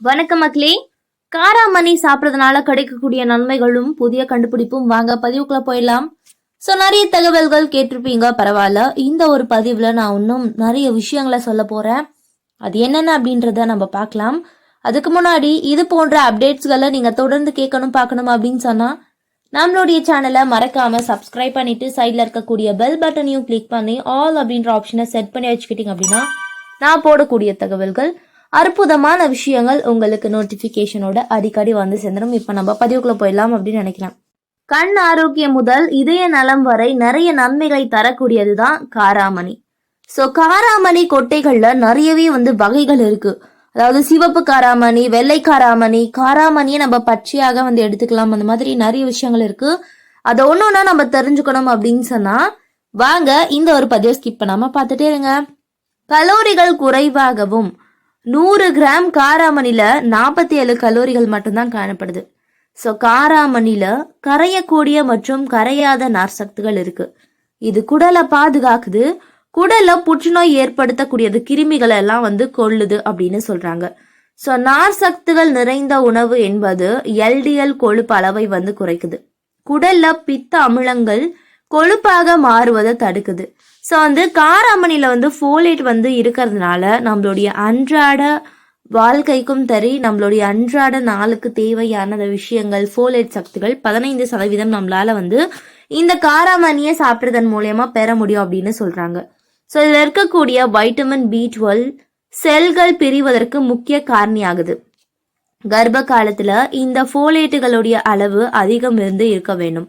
வணக்கம் மக்களே. காராமணி சாப்பிட்றதுனால கிடைக்கக்கூடிய நன்மைகளும் புதிய கண்டுபிடிப்பும் வாங்க பதிவுக்குள்ள போயிடலாம். ஸோ நிறைய தகவல்கள் கேட்டிருப்பீங்க, பரவாயில்ல. இந்த ஒரு பதிவில் நான் இன்னும் நிறைய விஷயங்களை சொல்ல போகிறேன். அது என்னென்ன அப்படின்றத நம்ம பார்க்கலாம். அதுக்கு முன்னாடி இது போன்ற அப்டேட்ஸ்களை நீங்கள் தொடர்ந்து கேட்கணும் பார்க்கணும் அப்படின்னு சொன்னால் நம்மளுடைய சேனலை மறக்காம சப்ஸ்கிரைப் பண்ணிட்டு சைடில் இருக்கக்கூடிய பெல் பட்டனையும் கிளிக் பண்ணி ஆல் அப்படின்ற ஆப்ஷனை செட் பண்ணி வச்சுக்கிட்டீங்க அப்படின்னா நான் போடக்கூடிய தகவல்கள், அற்புதமான விஷயங்கள் உங்களுக்கு நோட்டிபிகேஷனோட அடிக்கடி வந்து சேர்ந்துடும். இப்ப நம்ம பதிவுக்குள்ள போயிடலாம் அப்படின்னு நினைக்கிறேன். கண் ஆரோக்கியம் முதல் இதய நலம் வரை நிறைய நன்மைகளை தரக்கூடியதுதான் காராமணி. ஸோ காராமணி கொட்டைகள்ல நிறையவே வந்து வகைகள் இருக்கு. அதாவது சிவப்பு காராமணி, வெள்ளை காராமணி, காராமணியை நம்ம பச்சையாக வந்து எடுத்துக்கலாம். அந்த மாதிரி நிறைய விஷயங்கள் இருக்கு. அதை ஒன்னொன்னா நம்ம தெரிஞ்சுக்கணும் அப்படின்னு சொன்னா வாங்க இந்த ஒரு பதிவை ஸ்கிப் பண்ணாம பார்த்துட்டே இருங்க. கலோரிகள் குறைவாகவும் 100 கிராம் காராமணில 47 கலோரிகள் மட்டும்தான் காணப்படுது. ஸோ காராமணில கரையக்கூடிய மற்றும் கரையாத நார்சத்துகள் இருக்கு. இது குடலை பாதுகாக்குது. குடல்ல புற்றுநோய் ஏற்படுத்தக்கூடியது கிருமிகளை எல்லாம் வந்து கொள்ளுது அப்படின்னு சொல்றாங்க. ஸோ நார்சத்துகள் நிறைந்த உணவு என்பது எல்டிஎல் கொழுப்பு அளவை வந்து குறைக்குது. குடல்ல பித்த அமிலங்கள் கொழுப்பாக மாறுவதை தடுக்குது. ஸோ வந்து காராமணியில் வந்து ஃபோலேட் வந்து இருக்கிறதுனால நம்மளுடைய அன்றாட வாழ்க்கைக்கும் சரி, நம்மளுடைய அன்றாட நாளுக்கு தேவையான விஷயங்கள், ஃபோலேட் சக்திகள் 15% நம்மளால வந்து இந்த காராமணியை சாப்பிட்றதன் மூலயமா பெற முடியும் அப்படின்னு சொல்றாங்க. ஸோ இதில் இருக்கக்கூடிய வைட்டமின் B12 செல்கள் பிரிவதற்கு முக்கிய காரணியாகுது. கர்ப்ப காலத்துல இந்த ஃபோலேட்டுகளுடைய அளவு அதிகம் இருந்து இருக்க வேண்டும்.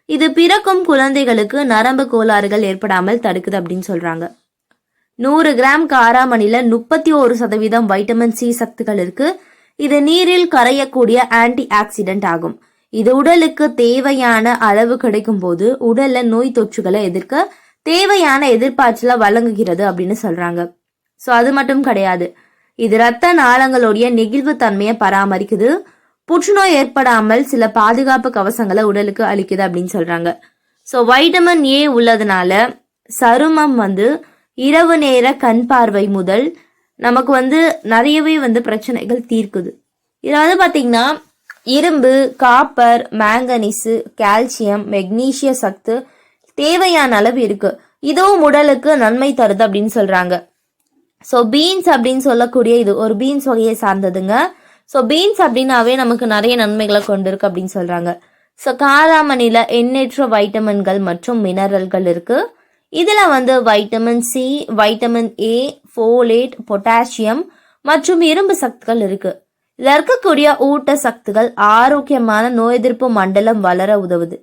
இது பிறக்கும் குழந்தைகளுக்கு நரம்பு கோளாறுகள் ஏற்படாமல் தடுக்குது அப்படின்னு சொல்றாங்க. 100 கிராம் காராமணில 31% வைட்டமின் C சத்துக்கள் இருக்கு. இது நீரில் கரையக்கூடிய ஆன்டி ஆக்சிடென்ட் ஆகும். இது உடலுக்கு தேவையான அளவு கிடைக்கும் போது உடல்ல நோய் தொற்றுகளை எதிர்க்க தேவையான எதிர்பார்ச்சல வழங்குகிறது அப்படின்னு சொல்றாங்க. ஸோ அது மட்டும் கிடையாது, இது இரத்த நாளங்களுடைய நெகிழ்வு தன்மையை பராமரிக்குது. புற்றுநோய் ஏற்படாமல் சில பாதுகாப்பு கவசங்களை உடலுக்கு அளிக்குது அப்படின்னு சொல்றாங்க. ஸோ வைட்டமின் A உள்ளதுனால சருமம் வந்து இரவு நேர கண் பார்வை முதல் நமக்கு வந்து நிறையவே வந்து பிரச்சனைகள் தீர்க்குது. இதில் வந்து பார்த்தீங்கன்னா இரும்பு, காப்பர், மேங்கனீஸு, கால்சியம், மெக்னீசிய சத்து தேவையான அளவு இருக்கு. இதுவும் உடலுக்கு நன்மை தருது அப்படின்னு சொல்றாங்க. ஸோ பீன்ஸ் அப்படின்னு சொல்லக்கூடிய இது ஒரு பீன்ஸ் வகையை சார்ந்ததுங்க. ஸோ பீன்ஸ் அப்படின்னாவே நமக்கு நிறைய நன்மைகளை கொண்டு இருக்கு அப்படின்னு சொல்றாங்க. ஸோ காராமணில எண்ணற்ற வைட்டமின்கள் மற்றும் மினரல்கள் இருக்கு. இதுல வந்து vitamin C, vitamin A, folate, potassium மற்றும் இரும்பு சத்துக்கள் இருக்கு. இதுல இருக்கக்கூடிய ஊட்ட சத்துக்கள் ஆரோக்கியமான நோய் எதிர்ப்பு மண்டலம் வளர உதவுது.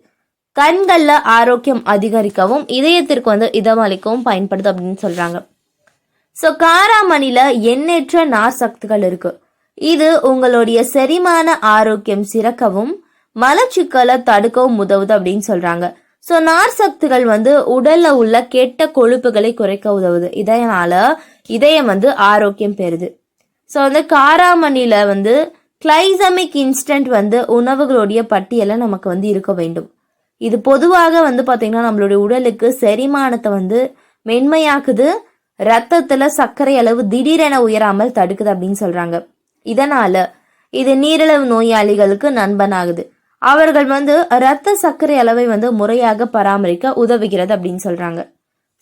கண்கள்ல ஆரோக்கியம் அதிகரிக்கவும் இதயத்திற்கு வந்து இதமளிக்கவும் பயன்படுது அப்படின்னு சொல்றாங்க. ஸோ காராமணில எண்ணற்ற நார் சத்துக்கள் இருக்கு. இது உங்களுடைய செரிமான ஆரோக்கியம் சிறக்கவும் மலச்சிக்கலை தடுக்கவும் உதவுது அப்படின்னு சொல்றாங்க. ஸோ நார் சத்துகள் வந்து உடல்ல உள்ள கெட்ட கொழுப்புகளை குறைக்க உதவுது. இதனால இதயம் வந்து ஆரோக்கியம் பெறுது. ஸோ வந்து காராமணில வந்து கிளைசமிக் இன்ஸ்டன்ட் வந்து உணவுகளுடைய பட்டியலை நமக்கு வந்து இருக்க வேண்டும். இது பொதுவாக வந்து பாத்தீங்கன்னா நம்மளுடைய உடலுக்கு செரிமானத்தை வந்து மென்மையாக்குது. ரத்தத்துல சர்க்கரை அளவு திடீரென உயராமல் தடுக்குது அப்படின்னு சொல்றாங்க. இதனால இது நீரிழிவு நோயாளிகளுக்கு நண்பனாகுது. அவர்கள் வந்து இரத்த சர்க்கரை அளவை வந்து முறையாக பராமரிக்க உதவுகிறது அப்படின்னு சொல்றாங்க.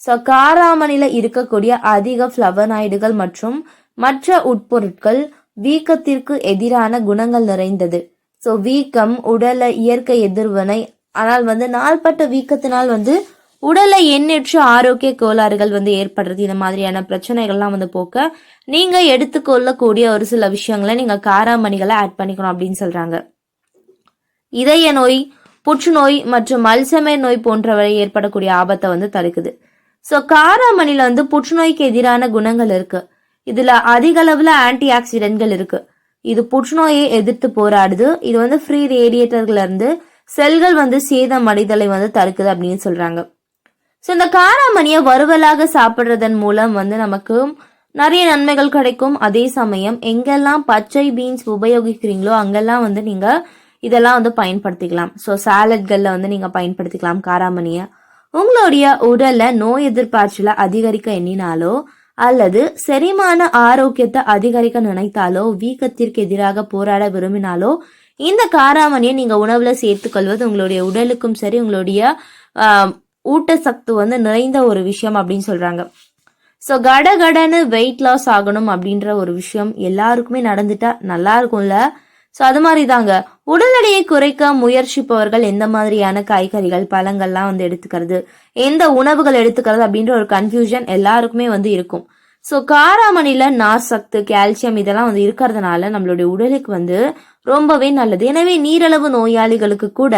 ஸோ காராமணில இருக்கக்கூடிய அதிக ஃப்ளவனாய்டுகள் மற்றும் மற்ற உட்பொருட்கள் வீக்கத்திற்கு எதிரான குணங்கள் நிறைந்தது. ஸோ வீக்கம் உடல இயற்கை எதிர்வினை, ஆனால் வந்து நாள்பட்ட வீக்கத்தினால் வந்து உடல்ல எண்ணற்ற ஆரோக்கிய கோளாறுகள் வந்து ஏற்படுறது. இந்த மாதிரியான பிரச்சனைகள்லாம் வந்து போக்க நீங்க எடுத்துக்கொள்ளக்கூடிய ஒரு சில விஷயங்களை நீங்க காராமணிகளை ஆட் பண்ணிக்கணும் அப்படின்னு சொல்றாங்க. இதய நோய், புற்றுநோய் மற்றும் அல்சைமர் நோய் போன்றவை ஏற்படக்கூடிய ஆபத்தை வந்து தடுக்குது. ஸோ காராமணில வந்து புற்றுநோய்க்கு எதிரான குணங்கள் இருக்கு. இதுல அதிக அளவுல ஆன்டி ஆக்சிடென்ட்கள் இருக்கு. இது புற்றுநோயை எதிர்த்து போராடுது. இது வந்து ஃப்ரீ ரேடியேட்டர்ல இருந்து செல்கள் வந்து சேதம் அடைதலை வந்து தடுக்குது அப்படின்னு சொல்றாங்க. ஸோ இந்த காராமணியை வறுவலாக சாப்பிட்றதன் மூலம் வந்து நமக்கு நிறைய நன்மைகள் கிடைக்கும். அதே சமயம் எங்கெல்லாம் பச்சை பீன்ஸ் உபயோகிக்கிறீங்களோ அங்கெல்லாம் வந்து நீங்க இதெல்லாம் வந்து பயன்படுத்திக்கலாம். ஸோ சாலட்கள்ல வந்து நீங்க பயன்படுத்திக்கலாம் காராமணியை. உங்களுடைய உடல்ல நோய் எதிர்ப்பாற்றலை அதிகரிக்க எண்ணினாலோ அல்லது செரிமான ஆரோக்கியத்தை அதிகரிக்க நினைத்தாலோ வீக்கத்திற்கு எதிராக போராட விரும்பினாலோ இந்த காராமணியை நீங்க உணவுல சேர்த்துக்கொள்வது உங்களுடைய உடலுக்கும் சரி உங்களுடைய ஊட்டச்சத்து வந்து நிறைந்த ஒரு விஷயம் அப்படின்னு சொல்றாங்க. ஸோ கடன்னு வெயிட் லாஸ் ஆகணும் அப்படின்ற ஒரு விஷயம் எல்லாருக்குமே நடந்துட்டா நல்லா இருக்கும்ல. ஸோ அது மாதிரி தாங்க உடல் எடையை குறைக்க முயற்சிப்பவர்கள் எந்த மாதிரியான காய்கறிகள் பழங்கள்லாம் வந்து எடுத்துக்கிறது, எந்த உணவுகள் எடுத்துக்கிறது அப்படின்ற ஒரு கன்ஃபியூஷன் எல்லாருக்குமே வந்து இருக்கும். ஸோ காராமணில நார் சத்து, கால்சியம் இதெல்லாம் வந்து இருக்கிறதுனால நம்மளுடைய உடலுக்கு வந்து ரொம்பவே நல்லது. எனவே நீரிழிவு நோயாளிகளுக்கு கூட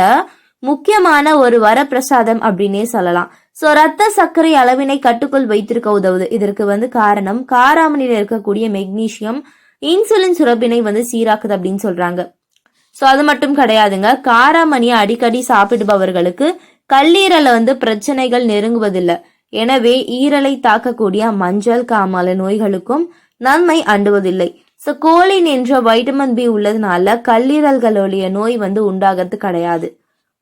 முக்கியமான ஒரு வரப்பிரசாதம் அப்படின்னே சொல்லலாம். ஸோ ரத்த சர்க்கரை அளவினை கட்டுக்குள் வைத்திருக்க உதவுது. இதற்கு வந்து காரணம் காராமணியில இருக்கக்கூடிய மெக்னீசியம் இன்சுலின் சுரப்பினை வந்து சீராக்குது அப்படின்னு சொல்றாங்க. ஸோ அது மட்டும் கிடையாதுங்க, காராமணியை அடிக்கடி சாப்பிடுபவர்களுக்கு கல்லீரல வந்து பிரச்சனைகள் நெருங்குவதில்லை. எனவே ஈரலை தாக்கக்கூடிய மஞ்சள் காமாலை நோய்களுக்கும் நன்மை அண்டுவதில்லை. ஸோ கோலின் என்ற வைட்டமின் பி உள்ளதுனால கல்லீரல்களுடைய நோய் வந்து உண்டாகிறது கிடையாது.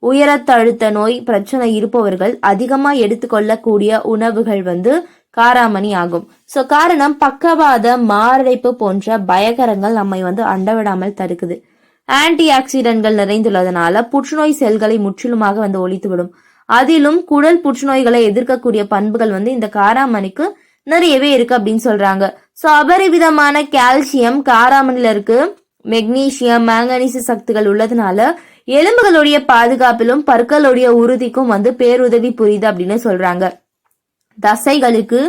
உயரத்த அழுத்த நோய் பிரச்சனை இருப்பவர்கள் அதிகமா எடுத்துக்கொள்ளக்கூடிய உணவுகள் வந்து காராமணி ஆகும். ஸோ காரணம் பக்கவாத, மாரடைப்பு போன்ற பயங்கரங்கள் நம்மை வந்து அண்டவிடாமல் தடுக்குது. ஆன்டி ஆக்சிடென்ட்கள் நிறைந்துள்ளதுனால புற்றுநோய் செல்களை முற்றிலுமாக வந்து ஒழித்துவிடும். அதிலும் குடல் புற்றுநோய்களை எதிர்க்கக்கூடிய பண்புகள் வந்து இந்த காராமணிக்கு நிறையவே இருக்கு அப்படின்னு சொல்றாங்க. ஸோ அபரிவிதமான கால்சியம் காராமணில இருக்கு. மெக்னீசியம், மேங்கனீசு சக்திகள் உள்ளதுனால எலும்புகளுடைய பாதுகாப்பிலும் பற்களுடைய உறுதிக்கும் வந்து பேருதவி புரியுது அப்படின்னு சொல்றாங்க. தசைகளுக்கு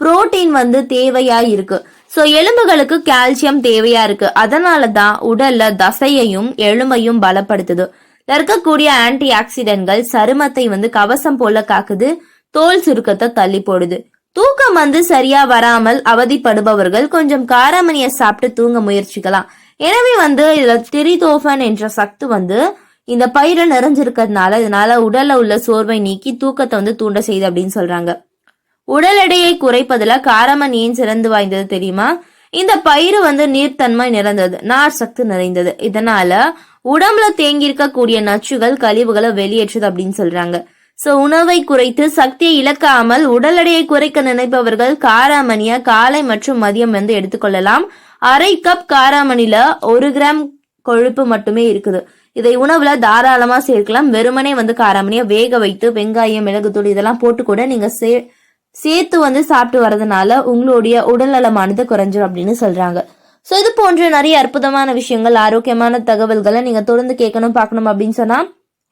புரோட்டீன் வந்து தேவையா இருக்கு. ஸோ எலும்புகளுக்கு கால்சியம் தேவையா இருக்கு. அதனாலதான் உடல்ல தசையையும் எலும்பையும் பலப்படுத்துது. இருக்கக்கூடிய ஆன்டி ஆக்சிடென்ட்கள் சருமத்தை வந்து கவசம் போல காக்குது, தோல் சுருக்கத்தை தள்ளி போடுது. தூக்கம் வந்து சரியா வராமல் அவதிப்படுபவர்கள் கொஞ்சம் காராமணியை சாப்பிட்டு தூங்க முயற்சிக்கலாம். எனவே வந்து இதுல திரிதோஃபன் என்ற சத்து வந்து இந்த பயிரை நிறைஞ்சிருக்கிறதுனால இதனால உடல்ல உள்ள சோர்வை நீக்கி தூக்கத்தை வந்து தூண்ட செய்யுது அப்படின்னு சொல்றாங்க. உடல் எடையை குறைப்பதுல காராமணி ஏன் சிறந்து வாய்ந்தது தெரியுமா? இந்த பயிறு வந்து நீர்த்தன்மை நிறைந்தது, நார் சத்து நிறைந்தது. இதனால உடம்புல தேங்கி இருக்கக்கூடிய நச்சுகள் கழிவுகளை வெளியேற்றுது அப்படின்னு சொல்றாங்க. சோ உணவை குறைத்து சக்தியை இழக்காமல் உடல் எடையை குறைக்க நினைப்பவர்கள் காராமணிய காலை மற்றும் மதியம் வந்து எடுத்துக்கொள்ளலாம். 1/2 கப் காராமணில 1 கிராம் கொழுப்பு மட்டுமே இருக்குது. இதை உணவுல தாராளமா சேர்க்கலாம். வெறுமனே வந்து காராமணியை வேக வைத்து வெங்காயம், மிளகுத்தூள் இதெல்லாம் போட்டு கூட நீங்க சேர்த்து வந்து சாப்பிட்டு வரதுனால உங்களுடைய உடல்நலமானது குறைஞ்சிடும் அப்படின்னு சொல்றாங்க. ஸோ இது போன்ற நிறைய அற்புதமான விஷயங்கள், ஆரோக்கியமான தகவல்களை நீங்க தொடர்ந்து கேட்கணும், பார்க்கணும் அப்படின்னு சொன்னா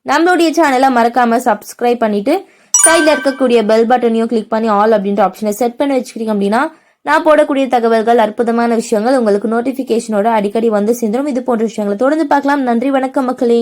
நம்மளுடைய சேனலை மறக்காம சப்ஸ்கிரைப் பண்ணிட்டு சைட்ல இருக்கக்கூடிய பெல் பட்டனையும் கிளிக் பண்ணி ஆல் அப்படின்ற ஆப்ஷனை செட் பண்ணி வச்சுக்கிறீங்க அப்படின்னா நான் போடக்கூடிய தகவல்கள், அற்புதமான விஷயங்கள் உங்களுக்கு நோட்டிபிகேஷனோட அடிக்கடி வந்து சேர்ந்துடும். இது போன்ற விஷயங்களை தொடர்ந்து பார்க்கலாம். நன்றி, வணக்கம் மக்களே.